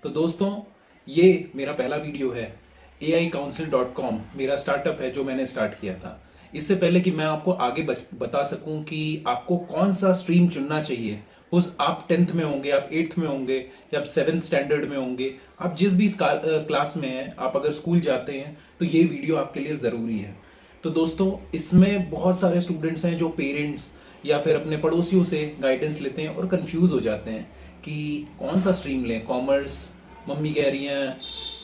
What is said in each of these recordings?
तो दोस्तों, ये मेरा पहला वीडियो है। AICouncil.com मेरा स्टार्टअप है जो मैंने स्टार्ट किया था। इससे पहले कि मैं आपको आगे बता सकूं कि आपको कौन सा स्ट्रीम चुनना चाहिए, उस आप 10th में होंगे, आप 8th में होंगे या आप 7th स्टैंडर्ड में होंगे, आप जिस भी क्लास में हैं, आप अगर स्कूल जाते हैं तो ये वीडियो आपके लिए ज़रूरी है। तो दोस्तों, इसमें बहुत सारे स्टूडेंट्स हैं जो पेरेंट्स या फिर अपने पड़ोसियों से गाइडेंस लेते हैं और कंफ्यूज हो जाते हैं कि कौन सा स्ट्रीम लें। कॉमर्स, मम्मी कह रही हैं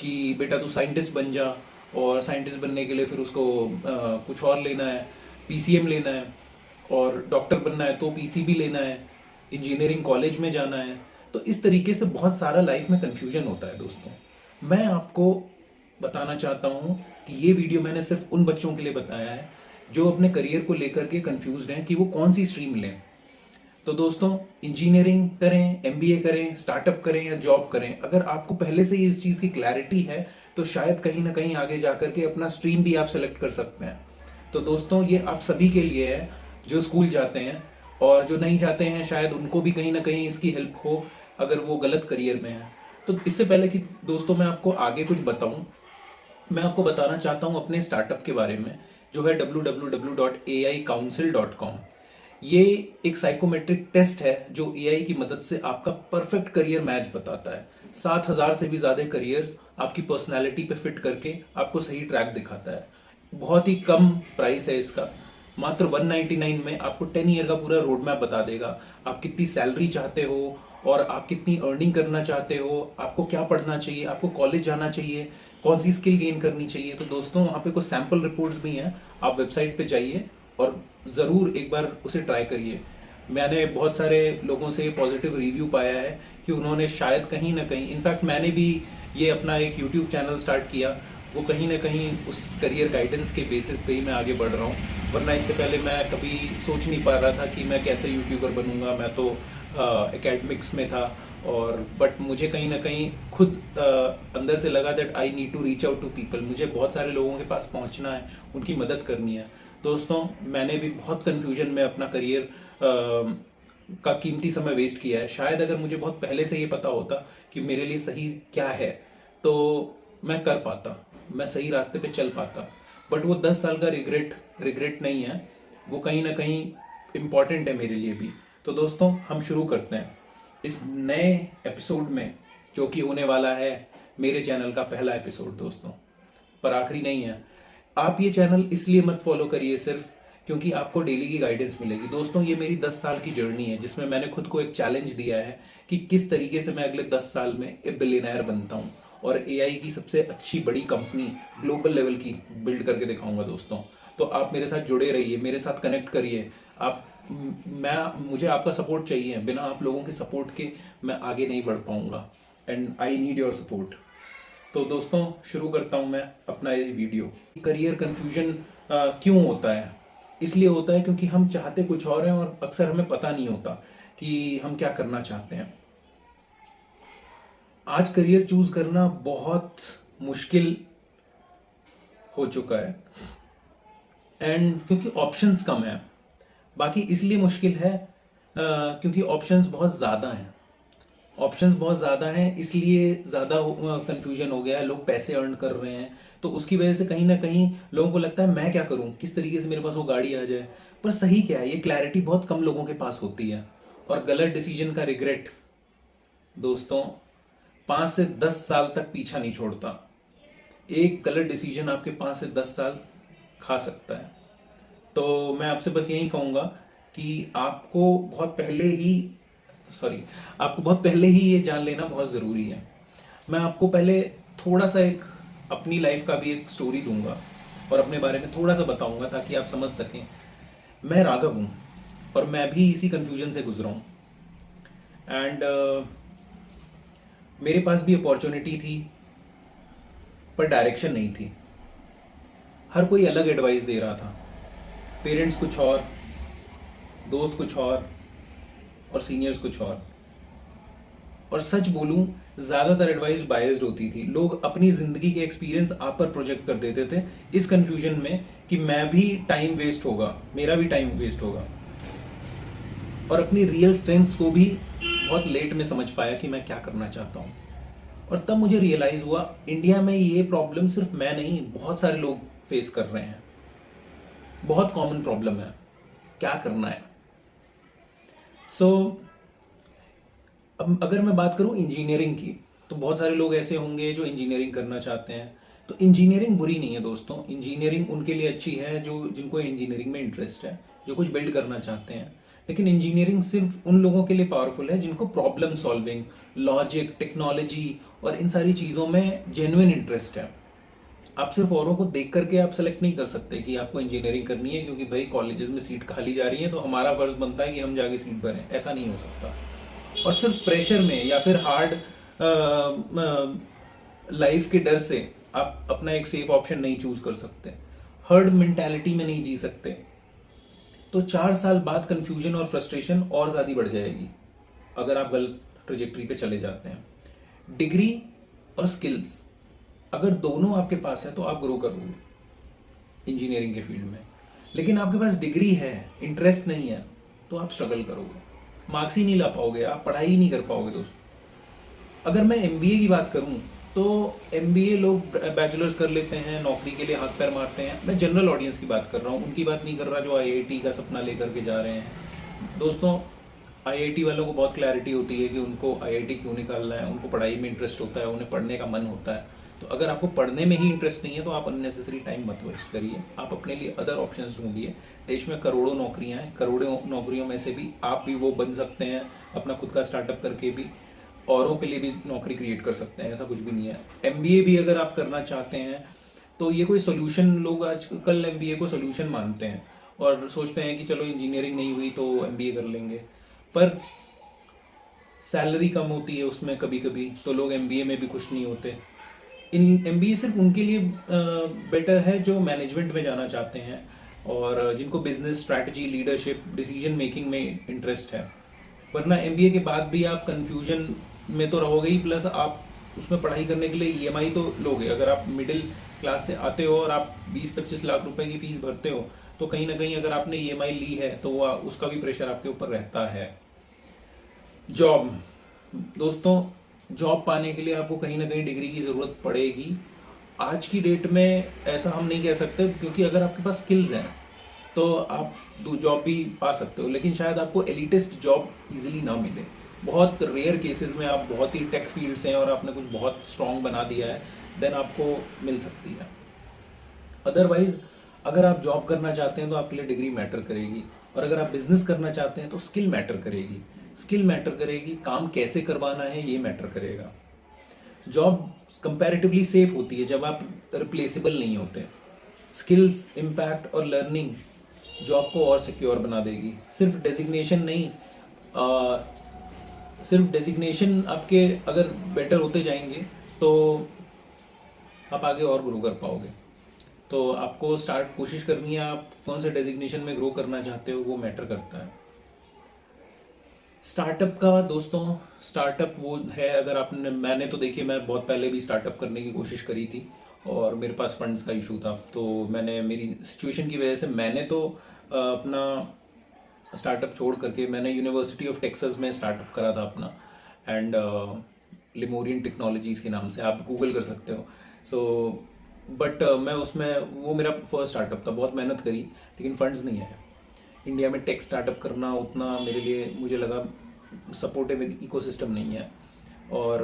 कि बेटा तू साइंटिस्ट बन जा, और साइंटिस्ट बनने के लिए फिर उसको कुछ और लेना है, PCM लेना है, और डॉक्टर बनना है तो PCB लेना है, इंजीनियरिंग कॉलेज में जाना है। तो इस तरीके से बहुत सारा लाइफ में कन्फ्यूजन होता है दोस्तों। मैं आपको बताना चाहता हूँ कि ये वीडियो मैंने सिर्फ उन बच्चों के लिए बताया है जो अपने करियर को लेकर के कन्फ्यूज हैं कि वो कौन सी स्ट्रीम लें। तो दोस्तों, इंजीनियरिंग करें, MBA करें, स्टार्टअप करें या जॉब करें, अगर आपको पहले से ही इस चीज़ की क्लैरिटी है तो शायद कहीं ना कहीं आगे जाकर के अपना स्ट्रीम भी आप सेलेक्ट कर सकते हैं। तो दोस्तों, ये आप सभी के लिए है जो स्कूल जाते हैं, और जो नहीं जाते हैं शायद उनको भी कहीं ना कहीं इसकी हेल्प हो अगर वो गलत करियर में है। तो इससे पहले कि दोस्तों मैं आपको आगे कुछ बताऊं, मैं आपको बताना चाहता हूं अपने स्टार्टअप के बारे में, जो है www.AICouncil.com। ये एक साइकोमेट्रिक टेस्ट है जो AI की मदद से आपका परफेक्ट करियर मैच बताता है। 7,000 से भी ज्यादा करियर्स आपकी पर्सनैलिटी पे फिट करके आपको सही ट्रैक दिखाता है। बहुत ही कम प्राइस है इसका, मात्र 199 में आपको 10 ईयर का पूरा रोड मैप बता देगा। आप कितनी सैलरी चाहते हो और आप कितनी अर्निंग करना चाहते हो, आपको क्या पढ़ना चाहिए, आपको कॉलेज जाना चाहिए, कौन सी स्किल गेन करनी चाहिए। तो दोस्तों, वहाँ पे कुछ सैम्पल रिपोर्ट्स भी हैं, आप वेबसाइट पे जाइए और ज़रूर एक बार उसे ट्राई करिए। मैंने बहुत सारे लोगों से पॉजिटिव रिव्यू पाया है कि उन्होंने शायद कहीं ना कहीं, इनफैक्ट मैंने भी ये अपना एक यूट्यूब चैनल स्टार्ट किया, वो कहीं ना कहीं उस करियर गाइडेंस के बेसिस पे ही मैं आगे बढ़ रहा हूँ। वरना इससे पहले मैं कभी सोच नहीं पा रहा था कि मैं कैसे यूट्यूबर बनूंगा। मैं तो एकेडमिक्स में था, और बट मुझे कहीं ना कहीं खुद अंदर से लगा that I need to reach out to people. मुझे बहुत सारे लोगों के पास पहुंचना है, उनकी मदद करनी है। दोस्तों, मैंने भी बहुत कन्फ्यूजन में अपना करियर का कीमती समय वेस्ट किया है। शायद अगर मुझे बहुत पहले से ये पता होता कि मेरे लिए सही क्या है तो मैं कर पाता, मैं सही रास्ते पे चल पाता। बट वो 10 साल का रिग्रेट नहीं है, वो कहीं ना कहीं इम्पॉर्टेंट है मेरे लिए भी। तो दोस्तों, हम शुरू करते हैं इस नए एपिसोड में, जो कि होने वाला है मेरे चैनल का पहला एपिसोड दोस्तों, पर आखिरी नहीं है। आप ये चैनल इसलिए मत फॉलो करिए सिर्फ क्योंकि आपको डेली की गाइडेंस मिलेगी। दोस्तों, ये मेरी 10 साल की जर्नी है जिसमें मैंने खुद को एक चैलेंज दिया है कि किस तरीके से मैं अगले 10 साल में एक बिलियनर बनता हूँ और AI की सबसे अच्छी बड़ी कंपनी ग्लोबल लेवल की बिल्ड करके दिखाऊंगा दोस्तों। तो आप मेरे साथ जुड़े रहिए, मेरे साथ कनेक्ट करिए। आप मुझे आपका सपोर्ट चाहिए, बिना आप लोगों के सपोर्ट के मैं आगे नहीं बढ़ पाऊंगा, and I need your support. तो दोस्तों, शुरू करता हूं मैं अपना ये वीडियो। करियर कंफ्यूजन क्यों होता है? इसलिए होता है क्योंकि हम चाहते कुछ और हैं और अक्सर हमें पता नहीं होता कि हम क्या करना चाहते हैं। आज करियर चूज करना बहुत मुश्किल हो चुका है, एंड क्योंकि ऑप्शंस कम है। बाकी इसलिए मुश्किल है क्योंकि ऑप्शंस बहुत ज़्यादा हैं। ऑप्शंस बहुत ज़्यादा हैं इसलिए ज़्यादा कंफ्यूजन हो गया है। लोग पैसे अर्न कर रहे हैं तो उसकी वजह से कहीं ना कहीं लोगों को लगता है मैं क्या करूं, किस तरीके से मेरे पास वो गाड़ी आ जाए। पर सही क्या है, ये क्लैरिटी बहुत कम लोगों के पास होती है। और गलत डिसीजन का रिग्रेट दोस्तों 5 से 10 साल तक पीछा नहीं छोड़ता। एक गलत डिसीजन आपके 5 से 10 साल खा सकता है। तो मैं आपसे बस यही कहूंगा कि आपको बहुत पहले ही ये जान लेना बहुत ज़रूरी है। मैं आपको पहले थोड़ा सा एक अपनी लाइफ का भी एक स्टोरी दूंगा और अपने बारे में थोड़ा सा बताऊंगा ताकि आप समझ सकें। मैं राघव हूँ और मैं भी इसी कन्फ्यूजन से गुजरा हूँ, एंड मेरे पास भी अपॉर्चुनिटी थी पर डायरेक्शन नहीं थी। हर कोई अलग एडवाइस दे रहा था, पेरेंट्स कुछ और, दोस्त कुछ और सीनियर्स कुछ और सच बोलूं, ज्यादातर एडवाइस बायस्ड होती थी। लोग अपनी जिंदगी के एक्सपीरियंस आप पर प्रोजेक्ट कर देते थे इस कंफ्यूजन में कि मैं भी टाइम वेस्ट होगा, मेरा भी टाइम वेस्ट होगा। और अपनी रियल स्ट्रेंथ्स को भी बहुत लेट में समझ पाया कि मैं क्या करना चाहता हूँ। और तब मुझे रियलाइज हुआ इंडिया में ये प्रॉब्लम सिर्फ मैं नहीं, बहुत सारे लोग फेस कर रहे हैं, बहुत कॉमन प्रॉब्लम है, क्या करना है। सो अब अगर मैं बात करूं इंजीनियरिंग की, तो बहुत सारे लोग ऐसे होंगे जो इंजीनियरिंग करना चाहते हैं। तो इंजीनियरिंग बुरी नहीं है दोस्तों, इंजीनियरिंग उनके लिए अच्छी है जो जिनको इंजीनियरिंग में इंटरेस्ट है, जो कुछ बिल्ड करना चाहते हैं। लेकिन इंजीनियरिंग सिर्फ उन लोगों के लिए पावरफुल है जिनको प्रॉब्लम सॉल्विंग, लॉजिक, टेक्नोलॉजी और इन सारी चीज़ों में जेन्युइन इंटरेस्ट है। आप सिर्फ औरों को देख करके आप सेलेक्ट नहीं कर सकते कि आपको इंजीनियरिंग करनी है क्योंकि भाई कॉलेजेस में सीट खाली जा रही है तो हमारा फर्ज बनता है कि हम जाके सीट भरें, ऐसा नहीं हो सकता। और सिर्फ प्रेशर में या फिर हार्ड लाइफ के डर से आप अपना एक सेफ ऑप्शन नहीं चूज कर सकते, हर्ड मेंटालिटी में नहीं जी सकते। तो 4 साल बाद कंफ्यूजन और फ्रस्ट्रेशन और ज्यादा बढ़ जाएगी अगर आप गलत ट्रेजेक्टरी पे चले जाते हैं। डिग्री और स्किल्स अगर दोनों आपके पास है तो आप ग्रो करोगे इंजीनियरिंग के फील्ड में। लेकिन आपके पास डिग्री है, इंटरेस्ट नहीं है, तो आप स्ट्रगल करोगे, मार्क्स ही नहीं ला पाओगे, आप पढ़ाई ही नहीं कर पाओगे दोस्तों। अगर मैं एमबीए की बात करूं तो एमबीए लोग बैचलर्स कर लेते हैं, नौकरी के लिए हाथ पैर मारते हैं। मैं जनरल ऑडियंस की बात कर रहा हूँ, उनकी बात नहीं कर रहा जो आईआईटी का सपना लेकर के जा रहे हैं। दोस्तों आईआईटी वालों को बहुत क्लैरिटी होती है कि उनको आईआईटी क्यों निकालना है, उनको पढ़ाई में इंटरेस्ट होता है, उन्हें पढ़ने का मन होता है। तो अगर आपको पढ़ने में ही इंटरेस्ट नहीं है तो आप अननेसेसरी टाइम मत वेस्ट करिए, आप अपने लिए अदर ऑप्शंस ढूंढिए। देश में करोड़ों नौकरियां हैं, करोड़ों नौकरियों में से भी आप भी वो बन सकते हैं, अपना खुद का स्टार्टअप करके भी औरों के लिए भी नौकरी क्रिएट कर सकते हैं, ऐसा कुछ भी नहीं है। एमबीए भी अगर आप करना चाहते हैं तो ये कोई सोल्यूशन, लोग आजकल एमबीए को सोल्यूशन मानते हैं और सोचते हैं कि चलो इंजीनियरिंग नहीं हुई तो एमबीए कर लेंगे, पर सैलरी कम होती है उसमें कभी कभी, तो लोग एमबीए में भी खुश नहीं होते। इन एमबीए सिर्फ उनके लिए बेटर है जो मैनेजमेंट में जाना चाहते हैं और जिनको business strategy, leadership, decision making में इंटरेस्ट है। वरना एमबीए के बाद भी आप कंफ्यूजन में तो रहोगे ही, प्लस आप उसमें पढ़ाई करने के लिए ईएमआई तो लोगे। अगर आप मिडिल क्लास से आते हो और आप 20-25 लाख रुपए की फीस भरते हो तो कहीं ना कहीं अगर आपने ईएमआई ली है तो उसका भी प्रेशर आपके ऊपर रहता है। जॉब, दोस्तों जॉब पाने के लिए आपको कहीं ना कहीं डिग्री की जरूरत पड़ेगी। आज की डेट में ऐसा हम नहीं कह सकते क्योंकि अगर आपके पास स्किल्स हैं तो आप जॉब भी पा सकते हो, लेकिन शायद आपको एलिटिस्ट जॉब इजीली ना मिले। बहुत रेयर केसेस में आप बहुत ही टेक फील्ड से हैं और आपने कुछ बहुत स्ट्रांग बना दिया है, देन आपको मिल सकती है। अदरवाइज अगर आप जॉब करना चाहते हैं तो आपके लिए डिग्री मैटर करेगी, और अगर आप बिजनेस करना चाहते हैं तो स्किल मैटर करेगी। स्किल मैटर करेगी, काम कैसे करवाना है ये मैटर करेगा। जॉब कंपैरेटिवली सेफ होती है जब आप रिप्लेसेबल नहीं होते। स्किल्स, इम्पैक्ट और लर्निंग जॉब को और सिक्योर बना देगी। सिर्फ डेजिग्नेशन नहीं, सिर्फ डेजिग्नेशन आपके अगर बेटर होते जाएंगे तो आप आगे और ग्रो कर पाओगे। तो आपको कोशिश करनी है, आप कौन से डेजिग्नेशन में ग्रो करना चाहते हो वो मैटर करता है। स्टार्टअप का दोस्तों, स्टार्टअप वो है, अगर आपने, मैंने तो देखिए मैं बहुत पहले भी स्टार्टअप करने की कोशिश करी थी और मेरे पास फंड्स का इशू था, तो मैंने, मेरी सिचुएशन की वजह से मैंने तो अपना स्टार्टअप छोड़ करके मैंने यूनिवर्सिटी ऑफ टेक्सास में स्टार्टअप करा था अपना, एंड लिमोरियन टेक्नोलॉजीज के नाम से, आप गूगल कर सकते हो। सो बट मैं उसमें, वो मेरा फर्स्ट स्टार्टअप था, बहुत मेहनत करी लेकिन फंड्स नहीं आए। इंडिया में टेक स्टार्टअप करना उतना मेरे लिए, मुझे लगा सपोर्टिव इकोसिस्टम नहीं है, और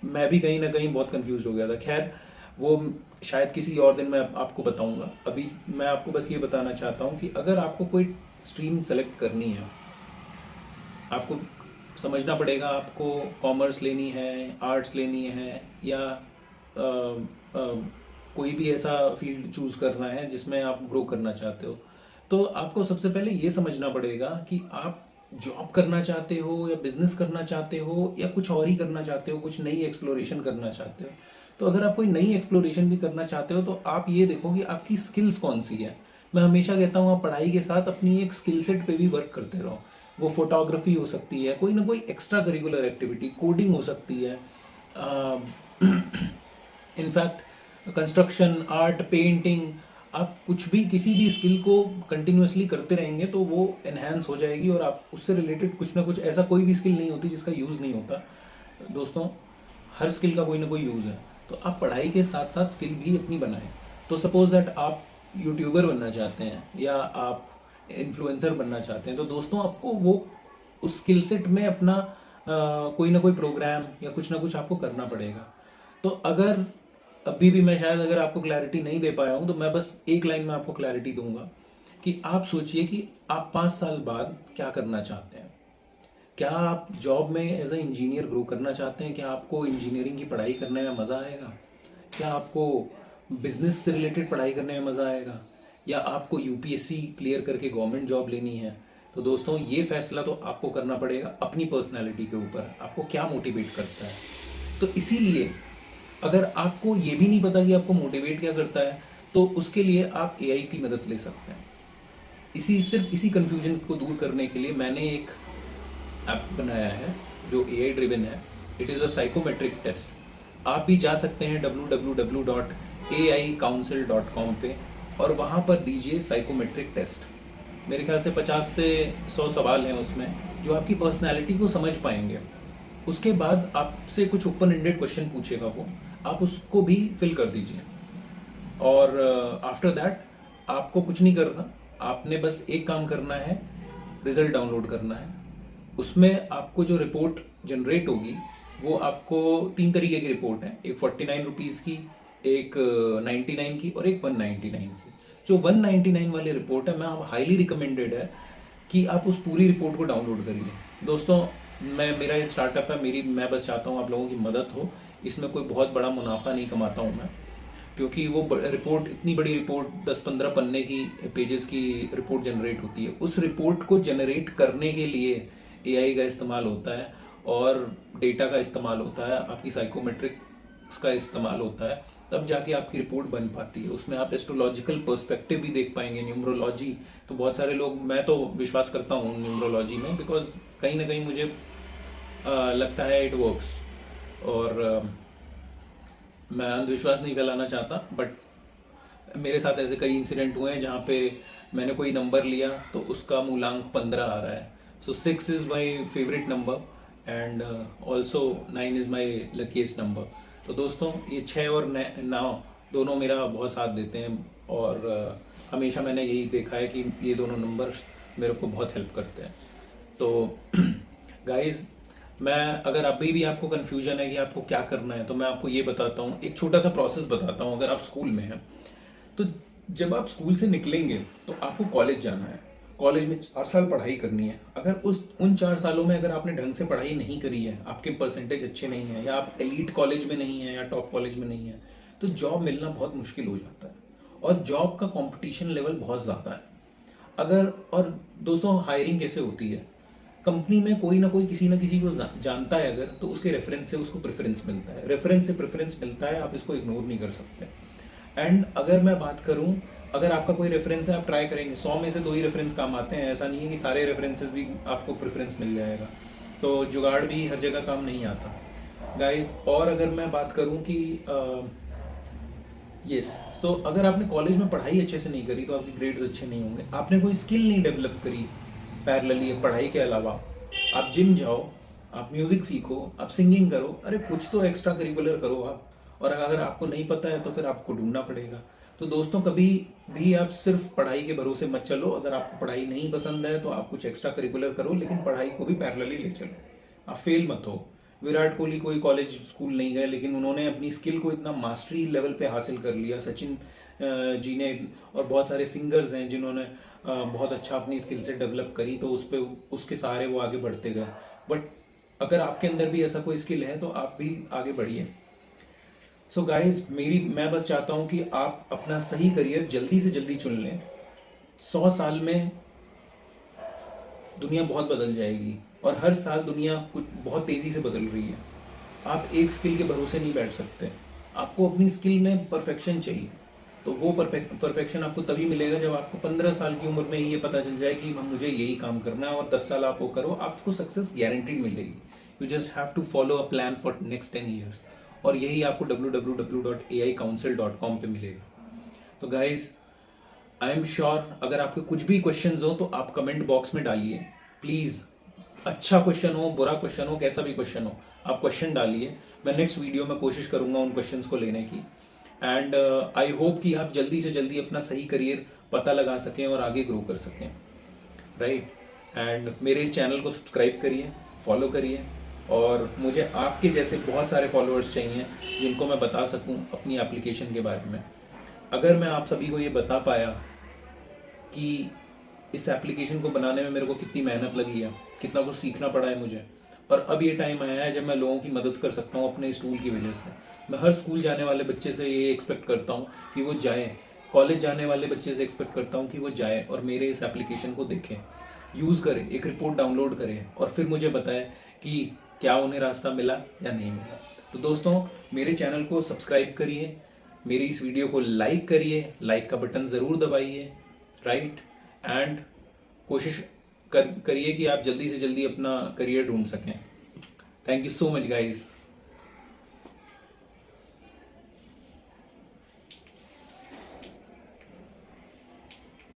मैं भी कहीं ना कहीं बहुत कंफ्यूज हो गया था। खैर वो शायद किसी और दिन मैं आपको बताऊंगा। अभी मैं आपको बस ये बताना चाहता हूँ कि अगर आपको कोई स्ट्रीम सेलेक्ट करनी है, आपको समझना पड़ेगा आपको कॉमर्स लेनी है, आर्ट्स लेनी है, या कोई भी ऐसा फील्ड चूज करना है जिसमें आप ग्रो करना चाहते हो। तो आपको सबसे पहले ये समझना पड़ेगा कि आप जॉब करना चाहते हो या बिजनेस करना चाहते हो या कुछ और ही करना चाहते हो, कुछ नई एक्सप्लोरेशन करना चाहते हो। तो अगर आप कोई नई एक्सप्लोरेशन भी करना चाहते हो तो आप ये देखो कि आपकी स्किल्स कौन सी है। मैं हमेशा कहता हूँ आप पढ़ाई के साथ अपनी एक स्किल सेट पे भी वर्क करते रहो। वो फोटोग्राफी हो सकती है, कोई ना कोई एक्स्ट्रा करिकुलर एक्टिविटी, कोडिंग हो सकती है, इनफैक्ट कंस्ट्रक्शन, आर्ट, पेंटिंग, आप कुछ भी, किसी भी स्किल को कंटिन्यूअसली करते रहेंगे तो वो एनहांस हो जाएगी, और आप उससे रिलेटेड कुछ ना कुछ, ऐसा कोई भी स्किल नहीं होती जिसका यूज़ नहीं होता। दोस्तों हर स्किल का कोई ना कोई यूज़ है, तो आप पढ़ाई के साथ साथ स्किल भी अपनी बनाएं। तो सपोज दैट आप यूट्यूबर बनना चाहते हैं या आप इन्फ्लुएंसर बनना चाहते हैं, तो दोस्तों आपको वो उस स्किल सेट में अपना कोई ना कोई प्रोग्राम या कुछ ना कुछ आपको करना पड़ेगा। तो अगर अभी भी मैं शायद अगर आपको क्लैरिटी नहीं दे पाया हूँ, तो मैं बस एक लाइन में आपको क्लैरिटी दूंगा कि आप सोचिए कि आप 5 साल बाद क्या करना चाहते हैं। क्या आप जॉब में एज ए इंजीनियर ग्रो करना चाहते हैं? क्या आपको इंजीनियरिंग की पढ़ाई करने में मज़ा आएगा? क्या आपको बिजनेस से रिलेटेड पढ़ाई करने में मज़ा आएगा? या आपको यूपीएससी क्लियर करके गवर्नमेंट जॉब लेनी है? तो दोस्तों ये फैसला तो आपको करना पड़ेगा अपनी पर्सनैलिटी के ऊपर, आपको क्या मोटिवेट करता है। तो इसीलिए अगर आपको ये भी नहीं पता कि आपको मोटिवेट क्या करता है, तो उसके लिए आप एआई की मदद ले सकते हैं। सिर्फ इसी कंफ्यूजन को दूर करने के लिए मैंने एक ऐप बनाया है जो एआई ड्रिवन है। It is a psychometric test. आप भी जा सकते हैं www.aicouncil.com पे और वहाँ पर दीजिए साइकोमेट्रिक टेस्ट। मेरे ख्याल से 50 से 100 सवाल हैं उसमें जो आपकी पर्सनैलिटी को समझ पाएंगे। उसके बाद आपसे कुछ ओपन एंडेड क्वेश्चन पूछेगा वो, आप उसको भी फिल कर दीजिए। और आफ्टर दैट आपको कुछ नहीं करना, आपने बस एक काम करना है, रिजल्ट डाउनलोड करना है। उसमें आपको जो रिपोर्ट जनरेट होगी वो आपको 3 तरीके की रिपोर्ट है, एक 49 रुपीज़ की, एक 99 की और एक 199 की। जो 199 वाली रिपोर्ट है, मैं हाईली रिकमेंडेड है कि आप उस पूरी रिपोर्ट को डाउनलोड करिए। दोस्तों मेरा ये स्टार्टअप है, मैं बस चाहता हूँ आप लोगों की मदद हो। इसमें कोई बहुत बड़ा मुनाफा नहीं कमाता हूँ मैं, क्योंकि वो रिपोर्ट, इतनी बड़ी रिपोर्ट 10-15 पन्ने की पेजेस की रिपोर्ट जनरेट होती है। उस रिपोर्ट को जनरेट करने के लिए एआई का इस्तेमाल होता है और डेटा का इस्तेमाल होता है, आपकी साइकोमेट्रिक्स का इस्तेमाल होता है, तब जाके आपकी रिपोर्ट बन पाती है। उसमें आप एस्ट्रोलॉजिकल पर्सपेक्टिव भी देख पाएंगे, न्यूमरोलॉजी। तो बहुत सारे लोग, मैं तो विश्वास करता हूँ न्यूमरोलॉजी में, बिकॉज कहीं ना कहीं मुझे लगता है इट वर्क्स। और मैं अंधविश्वास नहीं फैलाना चाहता, बट मेरे साथ ऐसे कई इंसिडेंट हुए हैं जहाँ पे मैंने कोई नंबर लिया तो उसका मूलांक 15 आ रहा है। सो 6 is my favourite number and also 9 is my luckiest number. तो दोस्तों ये 6 और 9 दोनों मेरा बहुत साथ देते हैं और हमेशा मैंने यही देखा है कि ये दोनों नंबर मेरे को बहुत हेल्प करते हैं। तो गाइज, मैं अगर अभी भी आपको कंफ्यूजन है कि आपको क्या करना है, तो मैं आपको ये बताता हूँ, एक छोटा सा प्रोसेस बताता हूँ। अगर आप स्कूल में हैं तो जब आप स्कूल से निकलेंगे तो आपको कॉलेज जाना है। कॉलेज में 4 साल पढ़ाई करनी है। अगर उन 4 सालों में अगर आपने ढंग से पढ़ाई नहीं करी है, आपके परसेंटेज अच्छे नहीं है, या आप एलीट कॉलेज में नहीं है या टॉप कॉलेज में नहीं है, तो जॉब मिलना बहुत मुश्किल हो जाता है और जॉब का कंपटीशन लेवल बहुत ज़्यादा है। और दोस्तों हायरिंग कैसे होती है, कंपनी में कोई ना कोई किसी ना किसी को जानता है अगर, तो उसके रेफरेंस से उसको प्रेफरेंस मिलता है, रेफरेंस से प्रेफरेंस मिलता है, आप इसको इग्नोर नहीं कर सकते। एंड अगर मैं बात करूं, अगर आपका कोई रेफरेंस है, आप ट्राई करेंगे, 100 में से 2 ही रेफरेंस काम आते हैं। ऐसा नहीं है कि सारे रेफरेंसेस भी आपको प्रेफरेंस मिल जाएगा। तो जुगाड़ भी हर जगह काम नहीं आता गाइस। और अगर मैं बात करूं कि तो अगर आपने कॉलेज में पढ़ाई अच्छे से नहीं करी तो आपके ग्रेड्स अच्छे नहीं होंगे। आपने कोई स्किल नहीं डेवलप करी पैरेलली पढ़ाई के अलावा, आप जिम जाओ, आप म्यूजिक सीखो, आप सिंगिंग करो, अरे कुछ तो एक्स्ट्रा करिकुलर करो आप। और अगर आपको नहीं पता है तो फिर आपको ढूंढना पड़ेगा। तो दोस्तों कभी भी आप सिर्फ पढ़ाई के भरोसे मत चलो। अगर आपको पढ़ाई नहीं पसंद है तो आप कुछ एक्स्ट्रा करिकुलर करो, लेकिन पढ़ाई को भी पैरेलली ले चलो, आप फेल मत हो। विराट कोहली कोई कॉलेज स्कूल नहीं गए, लेकिन उन्होंने अपनी स्किल को इतना मास्टरी लेवल पे हासिल कर लिया। सचिन जी ने, और बहुत सारे सिंगर्स हैं जिन्होंने बहुत अच्छा अपनी स्किल से डेवलप करी, तो उसके सहारे वो आगे बढ़ते गए। बट अगर आपके अंदर भी ऐसा कोई स्किल है तो आप भी आगे बढ़िए। सो गाइज, मैं बस चाहता हूँ कि आप अपना सही करियर जल्दी से जल्दी चुन लें। 100 साल में दुनिया बहुत बदल जाएगी और हर साल दुनिया कुछ बहुत तेज़ी से बदल रही है। आप एक स्किल के भरोसे नहीं बैठ सकते, आपको अपनी स्किल में परफेक्शन चाहिए। तो वो परफेक्शन आपको तभी मिलेगा जब आपको 15 साल की उम्र में ये पता चल जाए कि मुझे यही काम करना है, और 10 साल आप वो करो, आपको सक्सेस गारंटीड मिलेगी। You just have to follow a plan for next 10 years, और यही आपको www.aicouncil.com पे मिलेगा। तो गाइज, आई एम श्योर अगर आपके कुछ भी क्वेश्चंस हो तो आप कमेंट बॉक्स में डालिए प्लीज़। अच्छा क्वेश्चन हो, बुरा क्वेश्चन हो, कैसा भी क्वेश्चन हो, आप क्वेश्चन डालिए। मैं नेक्स्ट वीडियो में कोशिश करूंगा उन क्वेश्चंस को लेने की। एंड आई होप कि आप जल्दी से जल्दी अपना सही करियर पता लगा सकें और आगे ग्रो कर सकें, राइट। एंड मेरे इस चैनल को सब्सक्राइब करिए, फॉलो करिए, और मुझे आपके जैसे बहुत सारे फॉलोअर्स चाहिए जिनको मैं बता सकूं अपनी एप्लीकेशन के बारे में। अगर मैं आप सभी को ये बता पाया कि इस एप्लीकेशन को बनाने में मेरे को कितनी मेहनत लगी है, कितना कुछ सीखना पड़ा है मुझे, और अब ये टाइम आया है जब मैं लोगों की मदद कर सकता हूँ अपने इस टूल की वजह से। मैं हर स्कूल जाने वाले बच्चे से ये एक्सपेक्ट करता हूँ कि वो जाए, कॉलेज जाने वाले बच्चे से एक्सपेक्ट करता हूँ कि वो जाए और मेरे इस एप्लीकेशन को देखें, यूज़ करें, एक रिपोर्ट डाउनलोड करें और फिर मुझे बताएं कि क्या उन्हें रास्ता मिला या नहीं मिला। तो दोस्तों, मेरे चैनल को सब्सक्राइब करिए, मेरी इस वीडियो को लाइक करिए, लाइक का बटन ज़रूर दबाइए, राइट। एंड कोशिश करिए कि आप जल्दी से जल्दी अपना करियर ढूंढ सकें। Thank you so much guys.